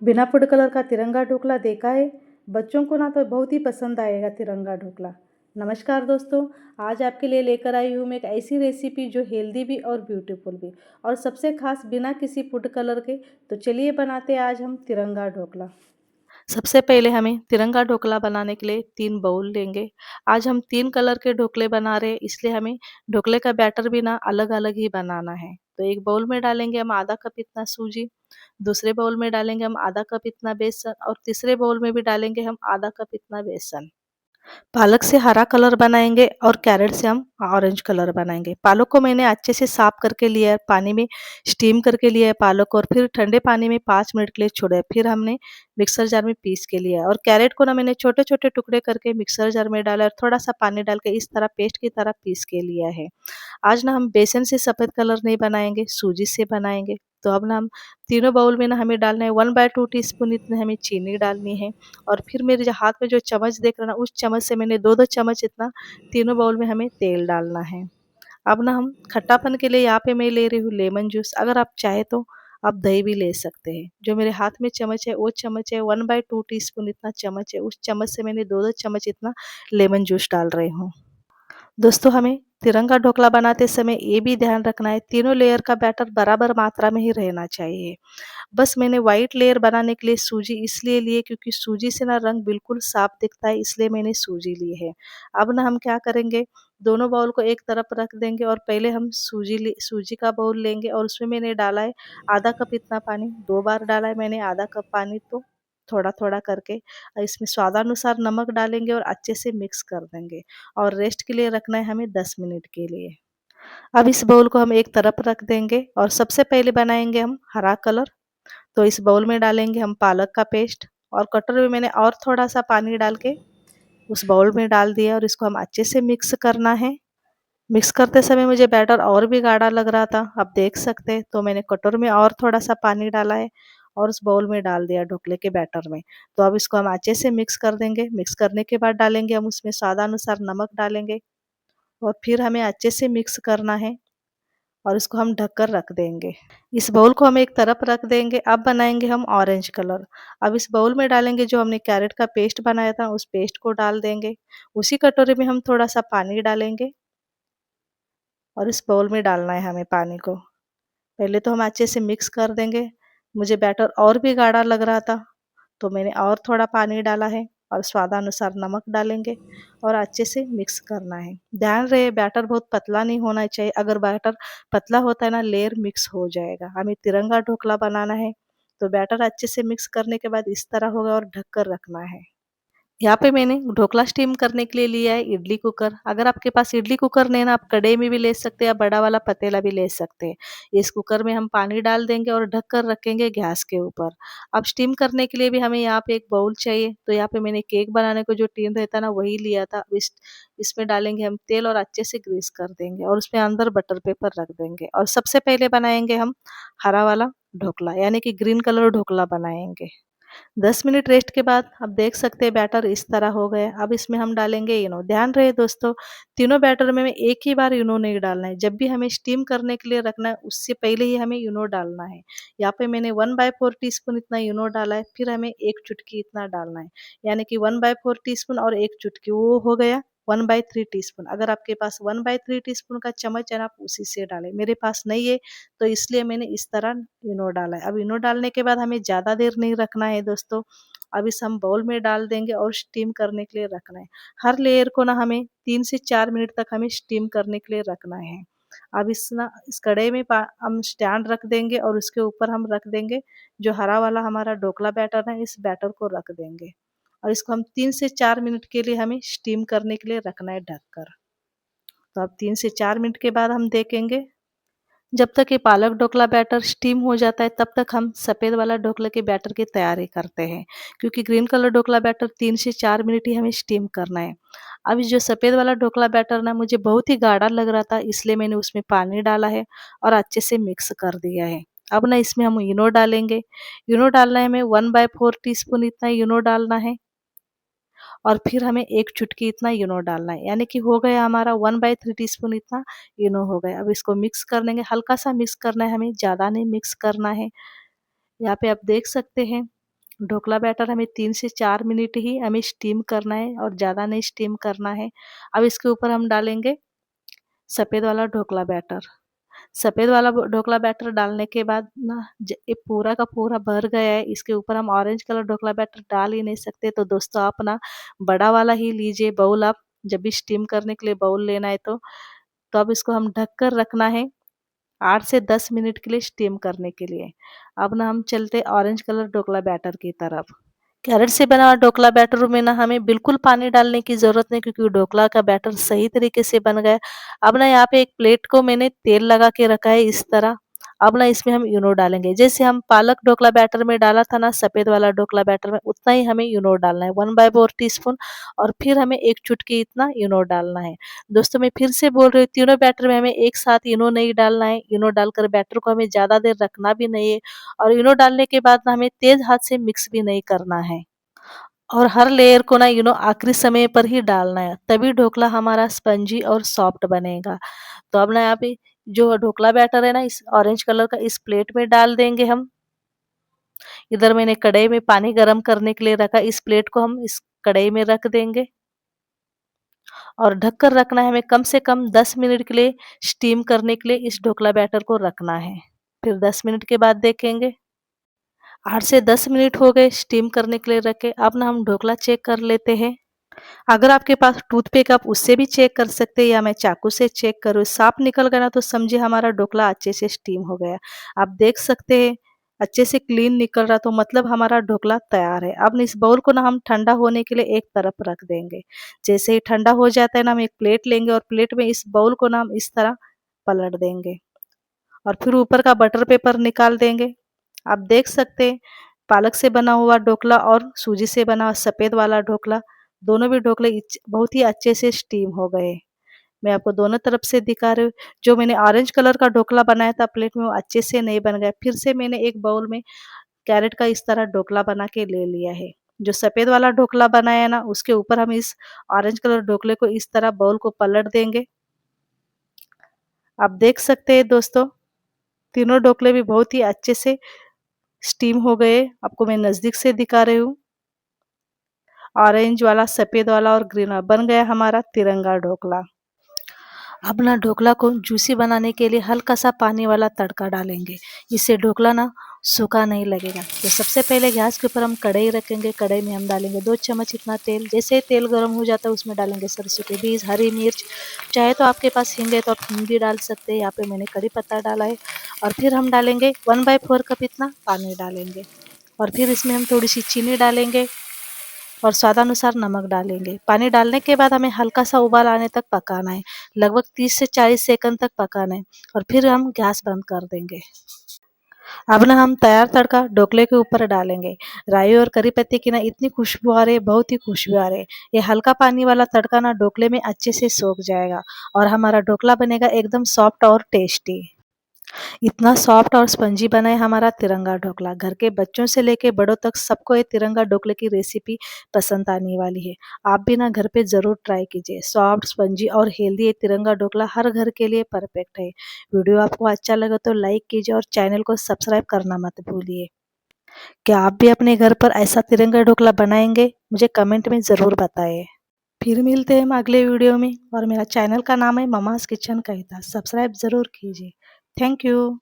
बिना food colour का तिरंगा ढोकला देखा है? बच्चों को ना तो बहुत ही पसंद आएगा तिरंगा ढोकला। नमस्कार दोस्तों, आज आपके लिए लेकर आई हूँ मैं एक ऐसी रेसिपी जो हेल्दी भी और ब्यूटीफुल भी और सबसे खास बिना किसी फूड कलर के। तो चलिए बनाते हैं आज हम तिरंगा ढोकला। सबसे पहले हमें तिरंगा ढोकला बनाने के लिए 3 बाउल लेंगे। आज हम 3 कलर के ढोकले बना रहे हैं, इसलिए हमें ढोकले का बैटर भी ना अलग-अलग ही बनाना है। तो एक बाउल में डालेंगे हम आधा कप इतना सूजी, दूसरे बाउल में डालेंगे हम आधा कप इतना बेसन और तीसरे बाउल में भी डालेंगे हम आधा कप इतना बेसन। पालक से हरा कलर बनाएंगे और कैरेट से हम ऑरेंज कलर बनाएंगे। पालक को मैंने अच्छे से साफ करके लिया है, पानी में स्टीम करके लिया है पालक और फिर ठंडे पानी में 5 मिनट के लिए छोड़ा है। फिर हमने मिक्सर जार में पीस के लिया है और कैरेट को ना मैंने छोटे-छोटे टुकड़े करके मिक्सर जार में डाला और थोड़ा-सा पानी डाल के इस तरह पेस्ट की तरह पीस के लिया है। आज ना हम बेसन से सफ़ेद कलर नहीं बनाएँगे, सूजी से बनाएँगे। तो अब ना हम तीनों बाउल में ना हमें डालना है 1/2 टीस्पून इतनी हमें चीनी डालनी है और फिर मेरे जो हाथ में जो चम्मच देख रहे हैं ना, उस चम्मच से मैंने 2-2 चम्मच इतना तीनों बाउल में हमें तेल डालना है। अब ना हम खट्टापन के लिए यहाँ पे मैं ले रही हूँ लेमन जूस, अगर आप चाहें तो आप दही भी ले सकते हैं। जो मेरे हाथ में चम्मच है, वो चम्मच है 1/2 टीस्पून इतना चम्मच है, उस चम्मच से मैंने 2-2 चम्मच इतना लेमन जूस डाल रही हूँ। दोस्तों हमें तिरंगा ढोकला बनाते समय ये भी ध्यान रखना है, तीनों लेयर का बैटर बराबर मात्रा में ही रहना चाहिए। बस मैंने व्हाइट लेयर बनाने के लिए सूजी इसलिए ली है क्योंकि सूजी से ना रंग बिल्कुल साफ दिखता है, इसलिए मैंने सूजी ली है। अब ना हम क्या करेंगे, दोनों बाउल को एक तरफ रख देंगे और पहले हम सूजी का बाउल लेंगे और उसमें मैंने डाला है आधा कप इतना पानी, 2 बार डाला है मैंने आधा कप पानी, तो थोड़ा-थोड़ा करके इसमें स्वादानुसार नमक डालेंगे और अच्छे से मिक्स कर देंगे और रेस्ट के लिए रखना है हमें 10 मिनट के लिए। अब इस बाउल को हम एक तरफ रख देंगे और सबसे पहले बनाएँगे हम हरा कलर। तो इस बाउल में डालेंगे हम पालक का पेस्ट और कटोरे में मैंने और थोड़ा-सा पानी डाल के उस बाउल में डाल दिया और इसको हम अच्छे से मिक्स करना है। मिक्स करते समय मुझे बैटर और भी गाढ़ा लग रहा था, आप देख सकते हैं, तो मैंने कटोरे में और थोड़ा-सा पानी डाला है और उस बाउल में डाल दिया ढोकले के बैटर में। तो अब इसको हम अच्छे से मिक्स कर देंगे। मिक्स करने के बाद डालेंगे हम उसमें स्वादानुसार नमक डालेंगे और फिर हमें अच्छे से मिक्स करना है और इसको हम ढककर रख देंगे। इस बाउल को हम एक तरफ रख देंगे। अब बनाएँगे हम ऑरेंज कलर। अब इस बाउल में डालेंगे जो हमने कैरेट का पेस्ट बनाया था, उस पेस्ट को डाल देंगे। उसी कटोरे में हम थोड़ा-सा पानी डालेंगे और इस बाउल में डालना है हमें पानी को। पहले तो हम अच्छे से मिक्स कर देंगे। मुझे बैटर और भी गाढ़ा लग रहा था, तो मैंने और थोड़ा पानी डाला है और स्वादानुसार नमक डालेंगे और अच्छे से मिक्स करना है। ध्यान रहे बैटर बहुत पतला नहीं होना चाहिए, अगर बैटर पतला होता है ना लेयर मिक्स हो जाएगा। हमें तिरंगा ढोकला बनाना है, तो बैटर अच्छे से मिक्स करने के बाद इस तरह होगा और ढक कर रखना है। यहाँ पे मैंने ढोकला स्टीम करने के लिए लिया है इडली कुकर। अगर आपके पास इडली कुकर नहीं है ना, आप कढ़ाई में भी ले सकते हैं या बड़ा वाला पतीला भी ले सकते हैं। इस कुकर में हम पानी डाल देंगे और ढक कर रखेंगे गैस के ऊपर। अब स्टीम करने के लिए भी हमें यहाँ पे एक बाउल चाहिए, तो यहाँ पे मैंने केक बनाने को जो टिन रहता है ना, वही लिया था। इसमें डालेंगे हम तेल और अच्छे से ग्रीस कर देंगे और उसमें अंदर बटर पेपर रख देंगे और सबसे पहले बनाएंगे हम हरा वाला ढोकला, यानी कि ग्रीन कलर ढोकला बनाएंगे। 10 मिनट रेस्ट के बाद आप देख सकते हैं बैटर इस तरह हो गया। अब इसमें हम डालेंगे इनो। ध्यान रहे दोस्तों, तीनों बैटर में एक ही बार इनो नहीं डालना है। जब भी हमें स्टीम करने के लिए रखना है, उससे पहले ही हमें इनो डालना है। यहाँ पे मैंने 1/4 टीस्पून इतना इनो डाला है, फिर हमें 1 चुटकी इतना डालना है। यानी कि 1/4 टीस्पून और 1 चुटकी, वो हो गया 1/3 टीस्पून। अगर आपके पास 1/3 टीस्पून का चम्मच है ना, आप उसी से डालें। मेरे पास नहीं है, तो इसलिए मैंने इस तरह इनो डाला है। अब इनो डालने के बाद हमें ज़्यादा देर नहीं रखना है दोस्तों। अब इसे हम बाउल में डाल देंगे और स्टीम करने के लिए रखना है। हर लेयर को ना हमें 3 से 4 मिनट तक हमें स्टीम करने के लिए रखना है। अब इस कढ़ाई में हम स्टैंड रख देंगे और उसके ऊपर हम रख देंगे जो हरा वाला हमारा ढोकला बैटर है, इस बैटर को रख देंगे और इसको हम 3 से 4 मिनट के लिए हमें स्टीम करने के लिए रखना है ढककर। तो अब 3 से 4 मिनट के बाद हम देखेंगे। जब तक ये पालक ढोकला बैटर स्टीम हो जाता है, तब तक हम सफ़ेद वाला ढोकले के बैटर की तैयारी करते हैं, क्योंकि ग्रीन कलर ढोकला बैटर 3 से 4 मिनट ही हमें स्टीम करना है। अब इस जो सफ़ेद वाला ढोकला बैटर ना मुझे बहुत ही गाढ़ा लग रहा था, इसलिए मैंने उसमें पानी डाला है और अच्छे से मिक्स कर दिया है। अब ना इसमें हम इनो डालेंगे। इनो डालना है हमें 1/4 टीस्पून इतना इनो डालना है और फिर हमें 1 चुटकी इतना इनो डालना है, यानी कि हो गया हमारा 1/3 टीस्पून इतना इनो हो गया। अब इसको मिक्स कर लेंगे, हल्का-सा मिक्स करना है हमें, ज़्यादा नहीं मिक्स करना है। यहाँ पे आप देख सकते हैं ढोकला बैटर हमें 3 से 4 मिनट ही हमें स्टीम करना है और ज़्यादा नहीं स्टीम करना है। अब इसके ऊपर हम डालेंगे सफ़ेद वाला ढोकला बैटर। सफ़ेद वाला ढोकला बैटर डालने के बाद ना ये पूरा का पूरा भर गया है, इसके ऊपर हम ऑरेंज कलर ढोकला बैटर डाल ही नहीं सकते। तो दोस्तों आप ना बड़ा वाला ही लीजिए बाउल, आप जब भी स्टीम करने के लिए बाउल लेना है तो अब इसको हम ढक कर रखना है 8 से 10 मिनट के लिए स्टीम करने के लिए। अब ना हम चलते ऑरेंज कलर ढोकला बैटर की तरफ। कैरेट से बना हुआ ढोकला बैटर में ना हमें बिल्कुल पानी डालने की ज़रूरत नहीं, क्योंकि ढोकला का बैटर सही तरीके से बन गया है। अब ना यहाँ पे एक प्लेट को मैंने तेल लगा के रखा है इस तरह। अब ना इसमें हम इनो डालेंगे। जैसे हम पालक ढोकला बैटर में डाला था ना सफ़ेद वाला ढोकला बैटर में, उतना ही हमें इनो डालना है 1/4 टीस्पून, और फिर हमें 1 चुटकी इतना इनो डालना है। दोस्तों मैं फिर से बोल रही हूँ, तीनों बैटर में हमें एक साथ इनो नहीं डालना है। इनो डालकर बैटर को हमें ज़्यादा देर रखना भी नहीं है, और इनो डालने के बाद ना हमें तेज़ हाथ से मिक्स भी नहीं करना है। और हर लेयर को ना आखिरी समय पर ही डालना है, तभी ढोकला हमारा स्पंजी और सॉफ्ट बनेगा। तो अब ना यहाँ पे जो ढोकला बैटर है ना इस ऑरेंज कलर का, इस प्लेट में डाल देंगे हम। इधर मैंने कढ़ाई में पानी गरम करने के लिए रखा, इस प्लेट को हम इस कढ़ाई में रख देंगे और ढक कर रखना है हमें कम से कम 10 मिनट के लिए। स्टीम करने के लिए इस ढोकला बैटर को रखना है। फिर 10 मिनट के बाद देखेंगे। 8 से 10 मिनट हो गए स्टीम करने के लिए रखे। अब ना हम ढोकला चेक कर लेते हैं। अगर आपके पास टूथपिक आप उससे भी चेक कर सकते हैं, या मैं चाकू से चेक करूँ, साफ निकल गया ना तो समझिए हमारा ढोकला अच्छे से स्टीम हो गया। आप देख सकते हैं अच्छे से क्लीन निकल रहा, तो मतलब हमारा ढोकला तैयार है। अब इस बाउल को ना हम ठंडा होने के लिए एक तरफ रख देंगे। जैसे ही ठंडा हो जाता है ना, हम एक प्लेट लेंगे और प्लेट में इस बाउल को ना हम इस तरह पलट देंगे और फिर ऊपर का बटर पेपर निकाल देंगे। आप देख सकते हैं पालक से बना हुआ ढोकला और सूजी से बना हुआ सफ़ेद वाला ढोकला, दोनों भी ढोकले बहुत ही अच्छे से स्टीम हो गए। मैं आपको दोनों तरफ से दिखा रही हूँ। जो मैंने ऑरेंज कलर का ढोकला बनाया था प्लेट में, वो अच्छे से नहीं बन गया। फिर से मैंने एक बाउल में कैरेट का इस तरह ढोकला बना के ले लिया है। जो सफ़ेद वाला ढोकला बनाया ना, उसके ऊपर हम इस ऑरेंज कलर ढोकले को इस तरह बाउल को पलट देंगे। आप देख सकते हैं दोस्तों, तीनों ढोकले भी बहुत ही अच्छे से स्टीम हो गए। आपको मैं नज़दीक से दिखा रही हूँ। ऑरेंज वाला, सफ़ेद वाला और ग्रीन वाला बन गया हमारा तिरंगा ढोकला। अब ना ढोकला को जूसी बनाने के लिए हल्का सा पानी वाला तड़का डालेंगे। इससे ढोकला ना सूखा नहीं लगेगा। तो सबसे पहले गैस के ऊपर हम कढ़ाई रखेंगे। कढ़ाई में हम डालेंगे 2 चम्मच इतना तेल। जैसे ही तेल गर्म हो जाता है उसमें डालेंगे सरसों के बीज, हरी मिर्च, चाहे तो आपके पास हींग है तो आप हींग भी डाल सकते हैं। यहाँ पे मैंने कड़ी पत्ता डाला है। और फिर हम डालेंगे 1/4 कप इतना पानी डालेंगे, और फिर इसमें हम थोड़ी सी चीनी डालेंगे और स्वादानुसार नमक डालेंगे। पानी डालने के बाद हमें हल्का सा उबाल आने तक पकाना है, लगभग 30 से 40 सेकंड तक पकाना है, और फिर हम गैस बंद कर देंगे। अब ना हम तैयार तड़का ढोकले के ऊपर डालेंगे। राई और करी पत्ते की ना इतनी खुशबू आ रही है, बहुत ही खुशबू आ रही है। ये हल्का पानी वाला तड़का ना ढोकले में अच्छे से सोख जाएगा और हमारा ढोकला बनेगा एकदम सॉफ्ट और टेस्टी। इतना सॉफ्ट और स्पंजी बना है हमारा तिरंगा ढोकला। घर के बच्चों से लेके बड़ों तक सबको ये तिरंगा ढोकले की रेसिपी पसंद आने वाली है। आप भी ना घर पे ज़रूर ट्राई कीजिए। सॉफ्ट, स्पंजी और हेल्दी ये तिरंगा ढोकला हर घर के लिए परफेक्ट है। वीडियो आपको अच्छा लगा तो लाइक कीजिए और चैनल को सब्सक्राइब करना मत भूलिए। क्या आप भी अपने घर पर ऐसा तिरंगा ढोकला बनाएंगे? मुझे कमेंट में ज़रूर बताएं। फिर मिलते हैं हम अगले वीडियो में, और मेरा चैनल का नाम है ममाज़ किचन कहता। सब्सक्राइब ज़रूर कीजिए। Thank you.